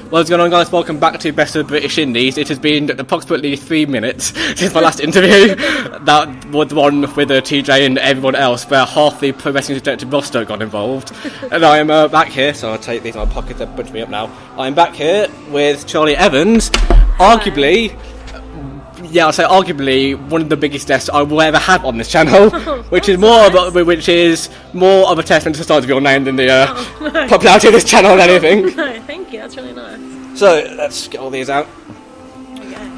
What's going on, guys? Welcome back to Best of British Indies. It has been approximately 3 minutes since my last interview. That was the one with TJ and everyone else, where half the pro wrestling detective roster got involved. And I am back here, so I'll take these in my pocket, they're bunching me up now. I'm back here with Charli Evans, arguably one of the biggest guests I will ever have on this channel, which is more of a testament to the size of your name than the popularity of this channel than anything. No, thank you. That's really nice. So let's get all these out. Okay.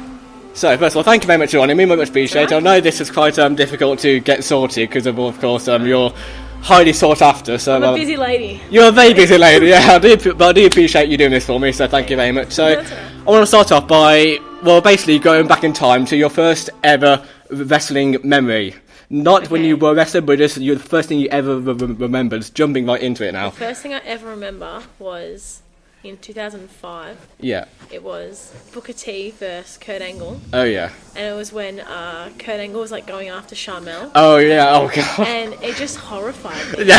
So first of all, thank you very much for joining me. Much appreciated. I know this is quite difficult to get sorted because of course you're highly sought after. So I'm a busy lady. You're a very busy lady. Yeah, I do appreciate you doing this for me. So thank you very much. So I want to start off by basically going back in time to your first ever wrestling memory. Not when you were a wrestler, but just the first thing you ever remembered. Jumping right into it now. The first thing I ever remember was in 2005. Yeah. It was Booker T versus Kurt Angle. Oh yeah. And it was when Kurt Angle was like going after Charmel. Oh yeah. Oh god. And it just horrified me. Yeah.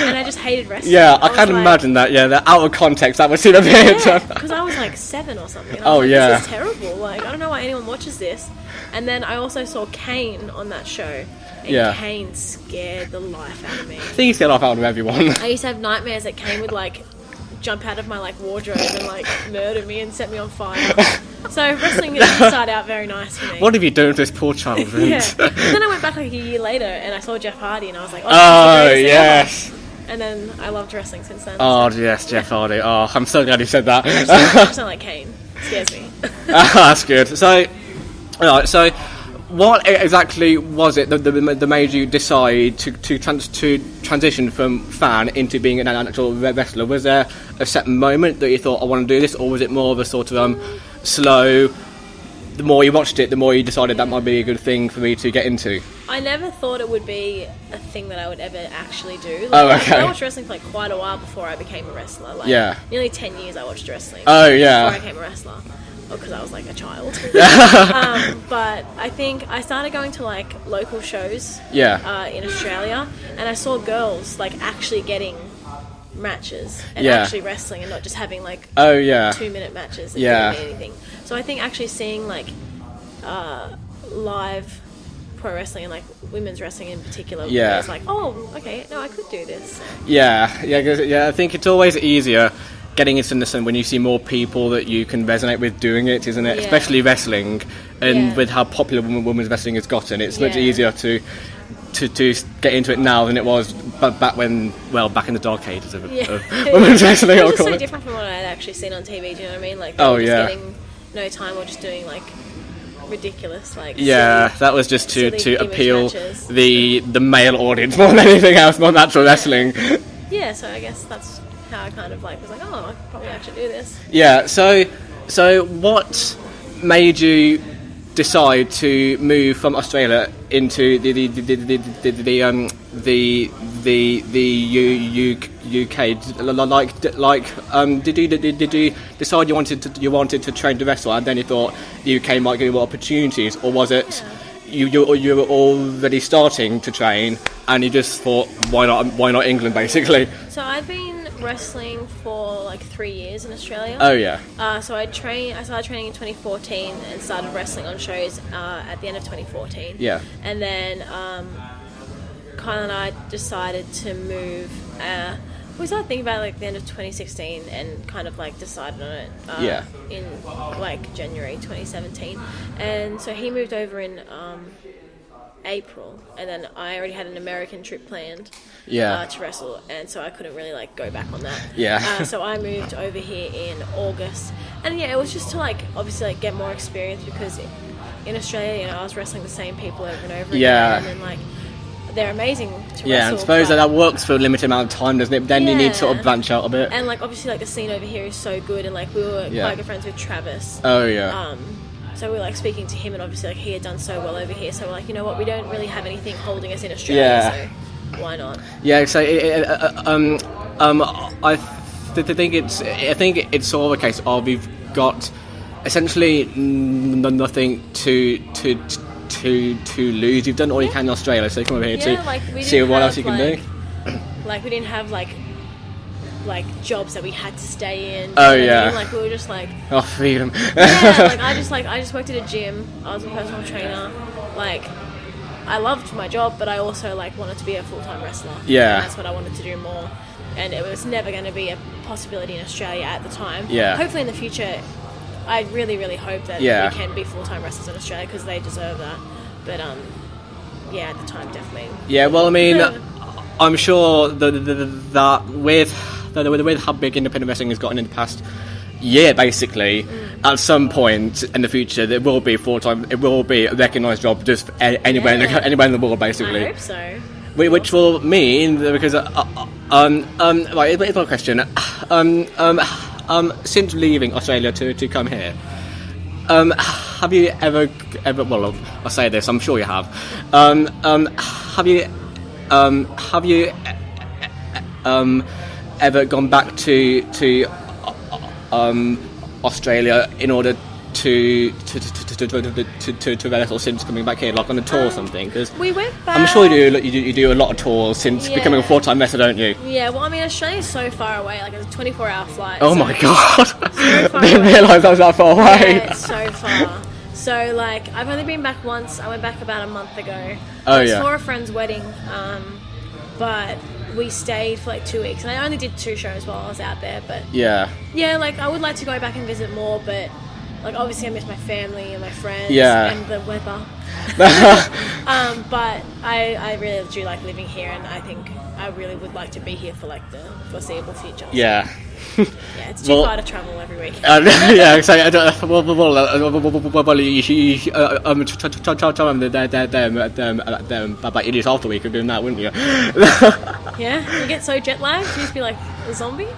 And I just hated wrestling. Yeah, I can't imagine that. Yeah, that out of context that would seem a bit. Yeah, because I was like 7 or something. And I was yeah. This is terrible. Like I don't know why anyone watches this. And then I also saw Kane on that show. And Kane scared the life out of me. I think he scared the life out of everyone. I used to have nightmares that Kane would like jump out of my like wardrobe and like murder me and set me on fire. So wrestling didn't start out very nice for me. What have you done to this poor child? Yeah. Then I went back like a year later and I saw Jeff Hardy and I was like, oh yes. Ever. And then I loved wrestling since then. Oh yes, Jeff Hardy. Oh, I'm so glad you said that. I just don't like Kane. It scares me. That's good. So, alright, so what exactly was it that made you decide to transition from fan into being an actual wrestler? Was there a set moment that you thought, I want to do this, or was it more of a sort of slow, the more you watched it, the more you decided that might be a good thing for me to get into? I never thought it would be a thing that I would ever actually do. I watched wrestling for like quite a while before I became a wrestler. Nearly 10 years I watched wrestling. Oh yeah. Before I became a wrestler. Because I was like a child. But I think I started going to like local shows in Australia, and I saw girls like actually getting matches and actually wrestling and not just having like 2-minute matches that didn't mean anything. So I think actually seeing like live pro wrestling and like women's wrestling in particular was like, oh, okay, no, I could do this. I think it's always easier getting into this when you see more people that you can resonate with doing it, isn't it? Especially wrestling, and with how popular women's wrestling has gotten, it's much easier to get into it now than it was back in the dark ages of women's wrestling. It was just so different from what I'd actually seen on TV. Do you know what I mean? Like, getting no time or just doing like ridiculous, like that was just to appeal matches. the male audience more than anything else, more natural wrestling. Yeah, so I guess that's how I kind of like was like, oh, I could probably actually do this. Yeah, so what made you decide to move from Australia into the UK? Did you decide you wanted to train to wrestle, and then you thought the UK might give you more opportunities, or was it you were already starting to train and you just thought, why not England, basically? So I've been wrestling for like 3 years in Australia. Oh yeah. So I started training in 2014 and started wrestling on shows at the end of 2014. Yeah. And then Kyle and I decided to move. We started thinking about it like the end of 2016 and kind of like decided on it in like January 2017. And so he moved over in April, and then I already had an American trip planned to wrestle, and so I couldn't really like go back on that. So I moved over here in August, and it was just to like obviously like get more experience, because in Australia, I was wrestling the same people over and over again, and like they're amazing to wrestle. Yeah, I suppose that works for a limited amount of time, doesn't it? Then you need to sort of branch out a bit. And like obviously like the scene over here is so good, and like we were quite good friends with Travis. Oh yeah. So we were like speaking to him, and obviously like he had done so well over here, so we're like, you know what, we don't really have anything holding us in Australia, so why not? Yeah, so I think it's sort of a case of we've got essentially nothing to lose. You've done all you can in Australia, so you come over here to see what else you can do. Like we didn't have like like jobs that we had to stay in. Oh, you know what I yeah. mean? Like we were just like, Oh, freedom. yeah, I just worked at a gym. I was a personal trainer. Like, I loved my job, but I also like wanted to be a full-time wrestler. Yeah. And that's what I wanted to do more. And it was never going to be a possibility in Australia at the time. Yeah. Hopefully in the future, I really, really hope that Yeah. we can be full-time wrestlers in Australia because they deserve that. But yeah, at the time, definitely. Yeah, well, I mean, I'm sure that with how big independent wrestling has gotten in the past year, basically, at some point in the future, there will be full-time. It will be a recognised job just anywhere anywhere in the world, basically. I hope so. Which will mean because right, it's my question. Since leaving Australia to come here, have you ever? Well, I'll say this. I'm sure you have. Have you ever gone back to Australia in order to wrestle since coming back here, like on a tour or something? Because we went back. I'm sure you do a lot of tours since becoming a full-time wrestler, don't you? Yeah, well, I mean, Australia's so far away. Like, it's a 24-hour flight. Oh my god! So I didn't realise that was that far away. Yeah, it's so far. So, like, I've only been back once. I went back about a month ago. Oh, It was yeah. for a friend's wedding, but we stayed for like 2 weeks, and I only did 2 shows while I was out there. But Yeah. yeah, like, I would like to go back and visit more, but like, obviously I miss my family and my friends and the weather. But I really do like living here, and I think I really would like to be here for like the foreseeable future. Yeah. Yeah, it's too far to travel every week. Yeah, so about idiots after week of doing that, wouldn't you? Yeah, you get so jet lagged, you just be like a zombie.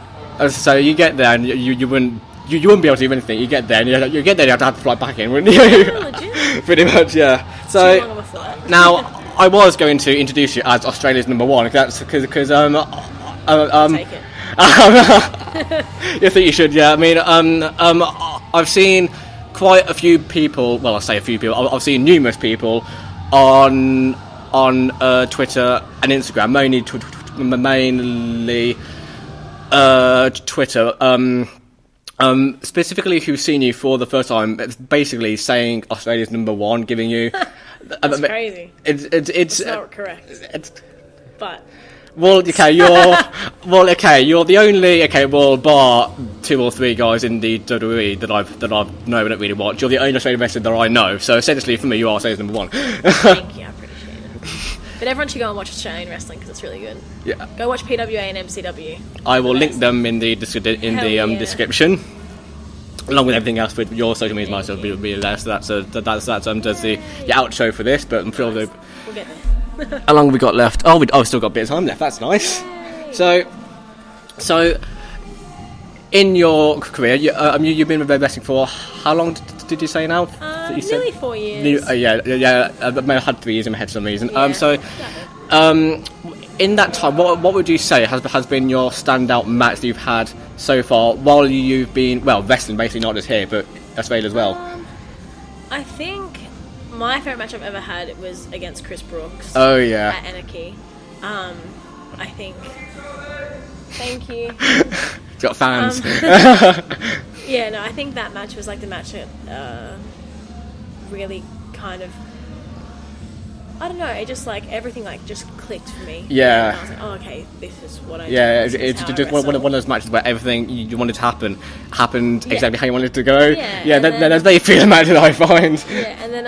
So you get there and you wouldn't be able to do anything. You get there and you have to fly back in, wouldn't you? Yeah, legit. Pretty much, yeah. Too long of a flight. Now, I was going to introduce you as Australia's number one. That's because Take it. You think you should? Yeah. I mean, I've seen quite a few people. Well, I say a few people. I've seen numerous people on Twitter and Instagram, mainly Twitter. Specifically, who've seen you for the first time, it's basically saying Australia's number one, giving you. That's crazy. It's not correct. But well, okay, you're the only bar 2 or 3 guys in the WWE that I've known and really watch. You're the only Australian wrestler that I know. So essentially, for me, you are Australia's number one. thank you, I appreciate it. But everyone should go and watch Australian wrestling because it's really good. Yeah. Go watch PWA and MCW. I will link them in the description, along with everything else with your social media. Myself will be there. So that's does the outro for this. But I'm sure We'll get there. how long have we got left? Oh, we've still got a bit of time left. That's nice. Yay. So in your career, you've been with wrestling for how long did you say now? That you said? Nearly 4 years. Yeah. I had 3 years in my head for some reason. Yeah. In that time, what would you say has been your standout match that you've had so far while you've been wrestling, basically not just here but Australia as well? I think my favourite match I've ever had was against Chris Brooks. Oh yeah. At Anarchy. I think. Thank you. Got fans. Yeah, no, I think that match was like the match that really kind of, I don't know, it just like everything like just clicked for me. Yeah. And I was like, oh, okay, this is what I do. Yeah, This is it's how I just one wrestle. of those matches where everything you wanted to happened Yeah. exactly how you wanted it to go. Yeah, and that's very feeling match that I find. Yeah, and then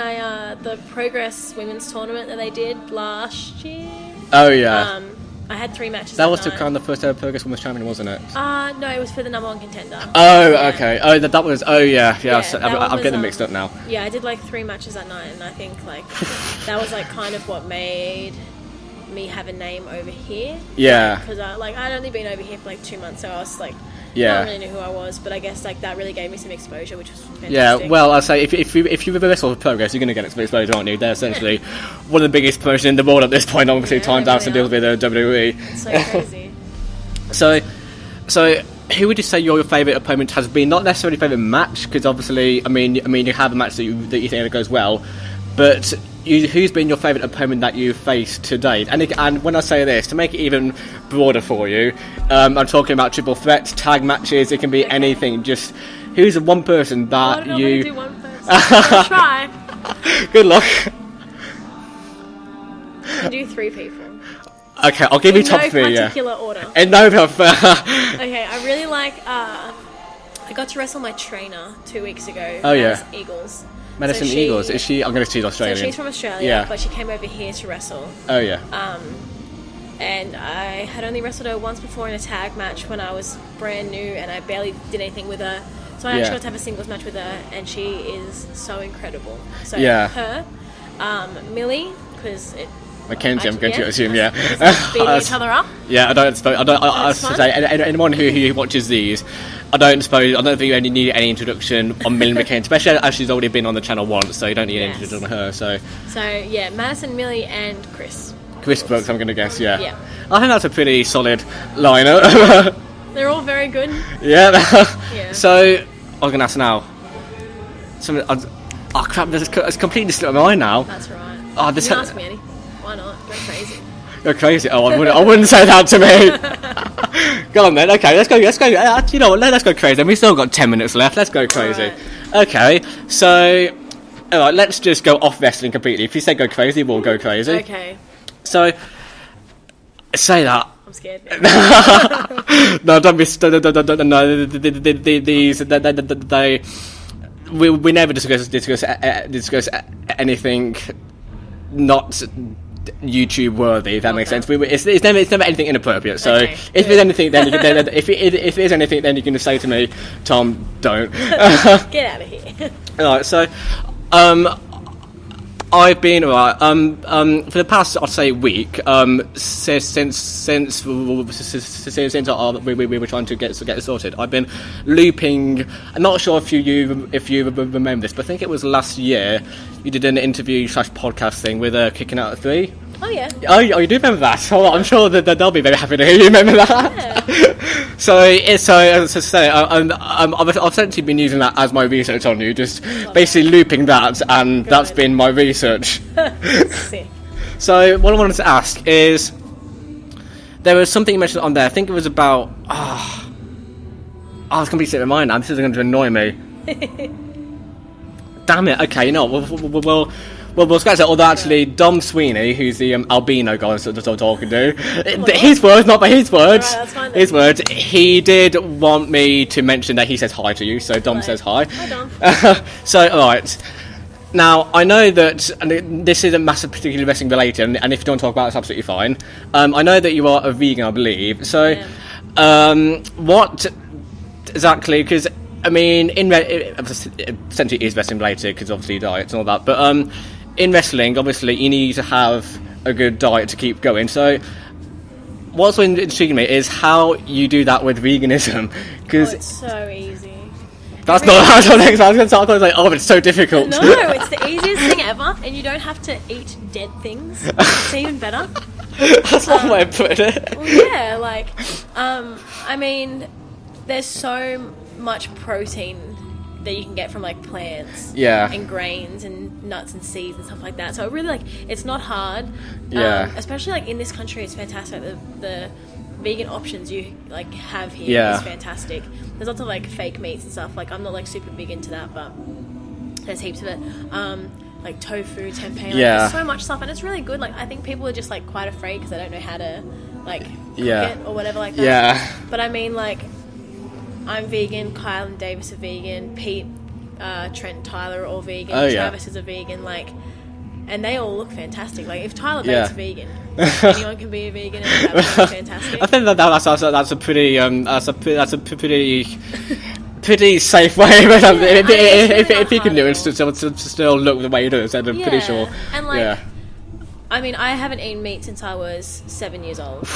the Progress Women's Tournament that they did last year. Oh yeah. I had 3 matches. That was night. to crown the first ever Progress Women's Champion, wasn't it? No, it was for the number 1 contender. Oh, Yeah. okay. Oh, that was. Oh, yeah. Yeah, I'm that one getting them was, mixed up now. Yeah, I did like 3 matches that night, and I think like that was like kind of what made me have a name over here. Yeah. Because I'd only been over here for like 2 months, so I was like, Yeah. I don't really knew who I was, but I guess like that really gave me some exposure, which was fantastic. Yeah, well, I'll say if you wrestle with Progress, you're going to get exposure, aren't you? They're essentially one of the biggest promotions in the world at this point. Obviously, Yeah, timed out some they deals with the WWE. It's so crazy. So, who would you say your favourite opponent has been? Not necessarily favourite match, because obviously, I mean, you have a match that you think goes well, but who's been your favourite opponent that you've faced to date? And when I say this, to make it even broader for you, I'm talking about triple threats, tag matches. It can be anything. Just who's the one person that I don't know you? how to do one person. I'll try. Good luck. I can do 3 people. Okay, I'll give you top 3. In no particular order. In no Okay, I really like. I got to wrestle my trainer 2 weeks ago. Oh yeah. Eagles. Madison Eagles. Is she? I'm going to see Australian. So she's from Australia, but she came over here to wrestle. Oh yeah. And I had only wrestled her once before in a tag match when I was brand new, and I barely did anything with her. So I actually got to have a singles match with her, and she is so incredible. So her, Millie, because it. Mackenzie, I'm going to assume, beating each other up. Yeah, I say anyone who watches these, I don't think you need any introduction on Millie McCann, especially as she's already been on the channel once, so you don't need any introduction on her. So yeah, Madison, Millie, and Chris Brooks, I'm going to guess. Yeah. I think that's a pretty solid lineup. They're all very good. Yeah. So I was going to ask now. Crap! It's completely slipped my mind now. That's right. Oh, you ask me any. Why not? Go crazy. Go crazy? Oh, I wouldn't say that to me. Go on then. Okay, let's go. You know what? Let's go crazy. We've still got 10 minutes left. Let's go crazy. Right. Okay, so all right, let's just go off wrestling completely. If you say go crazy, we'll go crazy. Okay. So say that. I'm scared. No, don't be. No, we never discuss anything not YouTube worthy, if that makes sense. It's never anything inappropriate. So if there's anything, then if there's anything, then you can just say to me, Tom, don't. Get out of here. Alright, so I've been for the past, I'd say, week. Since we were trying to get it sorted, I've been looping. I'm not sure if you remember this, but I think it was last year. You did an interview / podcast thing with Kicking Out at 3. Oh yeah. Oh, you do remember that? Oh, I'm sure that they'll be very happy to hear you remember that. Yeah. So I've essentially been using that as my research on you, just basically looping that, and that's been my research. Sick. So what I wanted to ask is, there was something you mentioned on there. I think it was about. It's completely slipped my mind now. This is going to annoy me. Damn it. Okay, you know, we'll scratch that. Although actually, Dom Sweeney, who's the albino guy I'm talking to, his words, not by his words. Right, that's fine then. His words. He did want me to mention that he says hi to you, so Dom says hi. Hi, Dom. So, all right. Now, I know that this isn't massive particularly wrestling related, and if you don't talk about it, it's absolutely fine. I know that you are a vegan, I believe. So, what exactly? Because I mean, essentially it is wrestling related, because obviously diets and all that. But in wrestling, obviously, you need to have a good diet to keep going. So, what's been intriguing me is how you do that with veganism. Because it's so easy. That's not how I was like, it's so difficult. No, it's the easiest thing ever, and you don't have to eat dead things. It's even better. That's one way of putting it. Well, yeah, like, I mean, there's so much protein that you can get from like plants and grains and nuts and seeds and stuff like that, so it really, like, it's not hard, especially like in this country. It's fantastic. The vegan options you like have here is fantastic. There's lots of like fake meats and stuff. Like, I'm not like super big into that, but there's heaps of it. Like tofu, tempeh, there's so much stuff, and it's really good. Like, I think people are just like quite afraid because they don't know how to like cook it or whatever like that. But I mean, like, I'm vegan, Kyle and Davis are vegan, Pete, Trent, Tyler are all vegan, Travis is a vegan, like, and they all look fantastic. Like, if Tyler Bates is vegan, anyone can be a vegan and it's absolutely fantastic. I think that's a pretty safe way. If you can do it to still look the way you do, then I'm pretty sure. And like, I mean, I haven't eaten meat since I was 7 years old.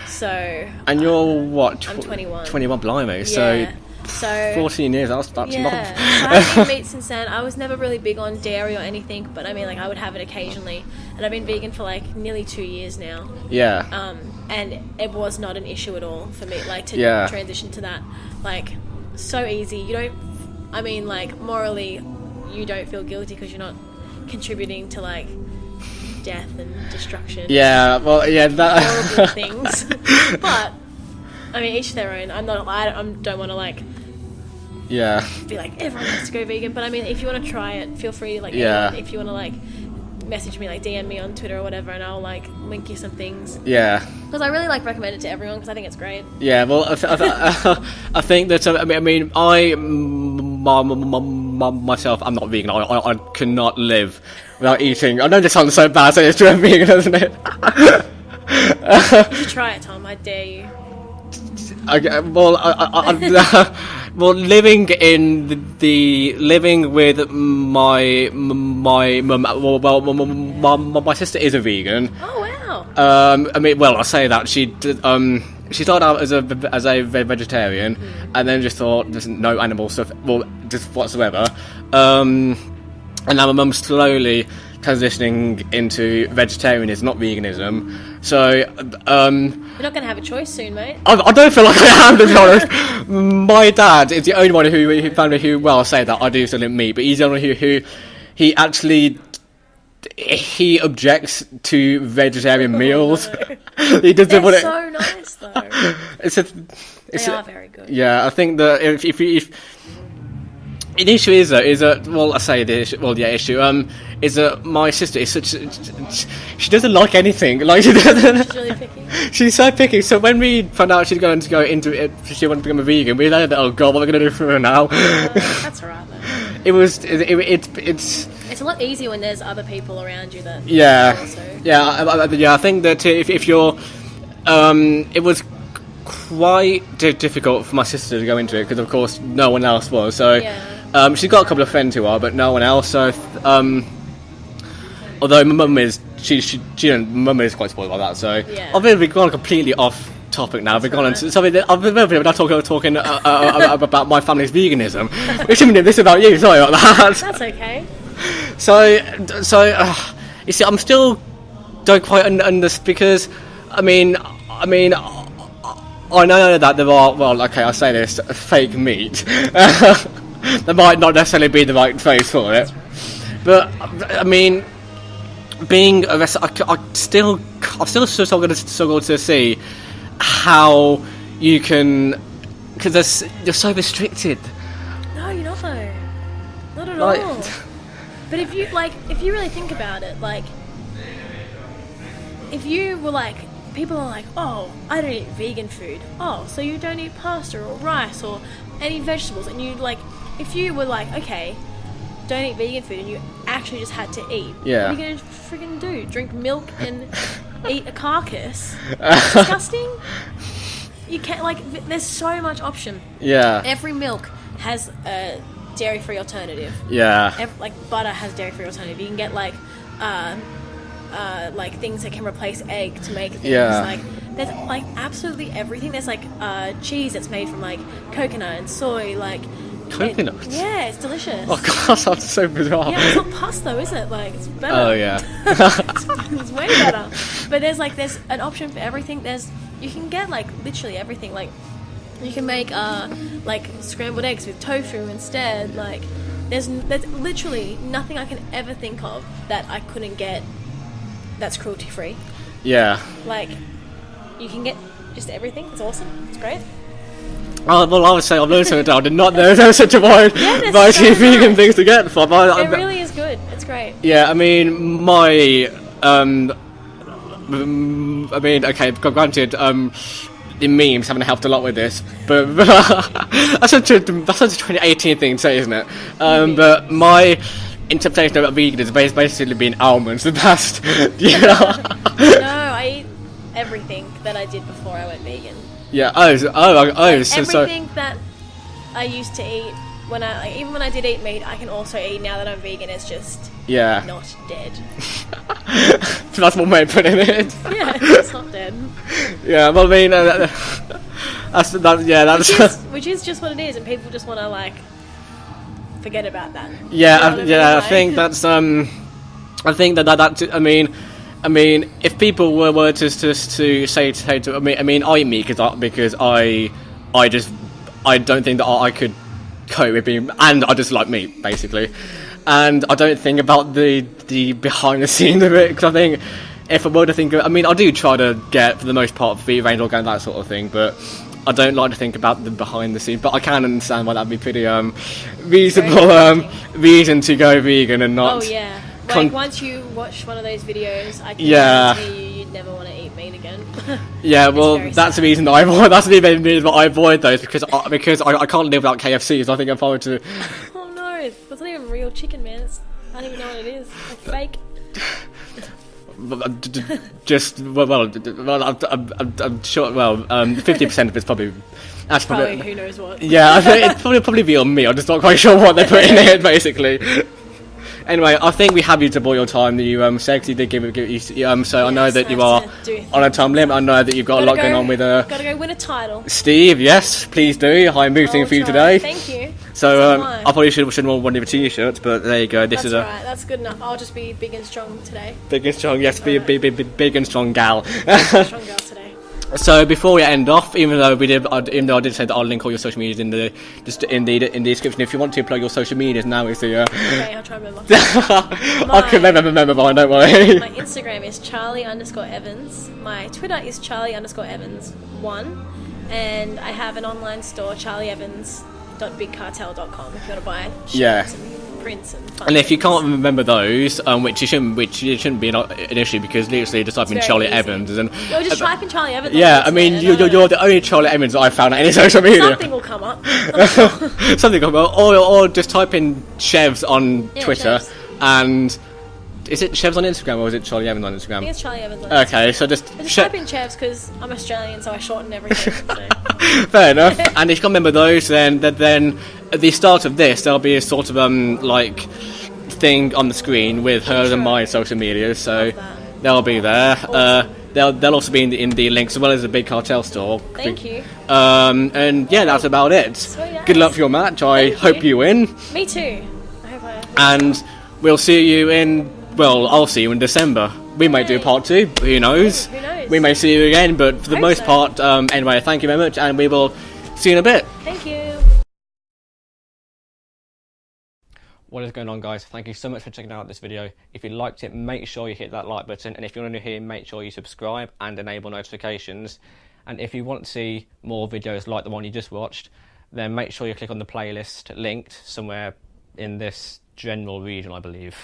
So. And you're what? I'm 21. 21, blimey. So 14 years. That's not. So I've eaten meat since then. I was never really big on dairy or anything, but I mean, like, I would have it occasionally. And I've been vegan for like nearly 2 years now. Yeah. And it was not an issue at all for me, like, to transition to that. Like, so easy. You don't. I mean, like, morally, you don't feel guilty because you're not contributing to like death and destruction. Yeah, well, yeah, that horrible things. But I mean, each their own. I don't want to like be like everyone has to go vegan. But I mean, if you want to try it, feel free to like. If you want to like message me, like DM me on Twitter or whatever, and I'll like link you some things. Yeah. Because I really like recommend it to everyone because I think it's great. Yeah. Well, I think that myself, I'm not vegan. I cannot live without eating. I know this sounds so bad, so it's true vegan, doesn't it? You should try it, Tom. I dare you. Okay, well, well, living with my mum. Well, my sister is a vegan. Oh wow! I mean, well, I say that she started out as a vegetarian, and then just thought there's no animal stuff, well, just whatsoever. And now my mum's slowly transitioning into vegetarianism, not veganism. So, you're not going to have a choice soon, mate. I don't feel like I am, to be honest. My dad is the only one who found me who, well, I say that, I do still eat meat, but he's the only who he actually, he objects to vegetarian meals. He doesn't want it. So nice, though. They are very good. Yeah, I think that if the issue is that well, I say the issue. Well, the issue is that my sister is such. She doesn't like anything. Like she's really picky. She's so picky. So when we found out she's going to go into it, she wanted to become a vegan. We thought, oh god, what are we going to do for her now? That's alright though. It's a lot easier when there's other people around you that. I think that if you're, it was quite difficult for my sister to go into it because of course no one else was. So. Yeah. She's got a couple of friends who are, but no one else. So, although my mum is, mum is quite spoiled by that. So, we've gone completely off topic now. We've gone into something. We're not talking about my family's veganism. Which I mean, this is about you. Sorry about that. That's okay. So, you see, I'm still don't quite understand because, I mean, I know that there are. Well, okay, I'll say this: fake meat. That might not necessarily be the right phrase for it, but I mean, being a I've still struggle to see how you can, because you're so restricted. No, you're not though, not at all. But if you really think about it, like, if you were like, people are like, oh, I don't eat vegan food. Oh, so you don't eat pasta or rice or any vegetables, and you like. If you were like, okay, don't eat vegan food, and you actually just had to eat, what are you going to freaking do? Drink milk and eat a carcass? Disgusting? You can't, like, there's so much option. Yeah. Every milk has a dairy-free alternative. Yeah. Like, butter has dairy-free alternative. You can get, like things that can replace egg to make things. Yeah. Like, there's, like, absolutely everything. There's, like, cheese that's made from, like, coconut and soy, like... Coconut? It's delicious. Oh god, that sounds so bizarre. Yeah, it's not pus though, is it? Like, it's better. Oh yeah. It's way better. But there's an option for everything. You can get like literally everything. Like, you can make like scrambled eggs with tofu instead. Like, there's literally nothing I can ever think of that I couldn't get that's cruelty free. Yeah. Like, you can get just everything. It's awesome. It's great. Oh, well, I would say I've learned something. I did not know there was such a wide variety of vegan things to get from. It really is good. It's great. Yeah, I mean, okay, granted, the memes haven't helped a lot with this, but that's such a 2018 thing to say, isn't it? But my interpretation of vegan has basically been almonds the past, you know? No, I eat everything that I did before I went vegan. Yeah. Everything that I used to eat even when I did eat meat, I can also eat now that I'm vegan. It's just not dead. So that's one way of putting it. Yeah, it's not dead. Yeah, well, I mean, that's which is just what it is, and people just want to like forget about that. Yeah, you know I think that's I think that I mean, if people were to say to I mean, I eat meat because I don't think that I could cope with being, and I just like meat basically. and I don't think about the behind the scenes of it, because I think if I were to think of, I mean, I do try to get, for the most part, free range organ, that sort of thing, but I don't like to think about the behind the scenes. But I can understand why that'd be pretty reasonable reason to go vegan and not. Oh yeah. Like once you watch one of those videos, I can guarantee you'd never want to eat meat again. Yeah, well, that's the reason I avoid. That's the main reason I avoid those, because I can't live without KFC. So I think if I were to. Oh no, that's not even real chicken, man. I don't even know what it is. Like fake. Just I'm sure. Well, 50% of it's probably. That's probably who knows what. Yeah, I think it'd probably be on me. I'm just not quite sure what they put in it, basically. Anyway, I think we have used up all your time that you said, because you did give you. So I know that you are on a time limit. I know that you've got a lot going on with. Gotta go win a title. Steve, yes, please do. I'm booting for you today. Thank you. So I probably should have worn one of the t-shirts, but there you go. This is right. That's good enough. I'll just be big and strong today. Big and strong, yes. Be a big and strong gal. Strong girl today. So before we end off, even though I did say that I'll link all your social medias in the description. If you want to plug your social medias, now is the. Okay, I'll try to remember. I can remember mine. Don't worry. My Instagram is Charli_Evans. My Twitter is Charli_Evans1, and I have an online store, charlievans.bigcartel.com. If you want to buy shirts and prints and fun if you things. can't remember those, which it shouldn't be an issue, because literally just type in Charli Evans and just type in Charli Evans. Yeah, I mean you're the only Charli Evans that I've found on any social media. Something will come up. Something will come up, or just type in Chevs on Twitter, and is it Chevs on Instagram or is it Charli Evans on Instagram? I think it's Charli Evans on Instagram. Okay, so just type in Chevs, because I'm Australian, so I shorten everything. So. Fair enough. And if you can't remember those, then at the start of this, there'll be a sort of like thing on the screen with hers and my social media, so they'll be there. Awesome. They'll also be in the links, as well as the Big Cartel store. Thank you. And yeah, that's about it. Sweet. Good luck for your match. I hope you win. Me too. I hope I. And we'll see you in. Well, I'll see you in December. We may do part 2. Who knows? Who knows? We may see you again, but for the most part, anyway, thank you very much, and we will see you in a bit. Thank you. What is going on, guys? Thank you so much for checking out this video. If you liked it, make sure you hit that like button, and if you're new here, make sure you subscribe and enable notifications. And if you want to see more videos like the one you just watched, then make sure you click on the playlist linked somewhere in this general region, I believe.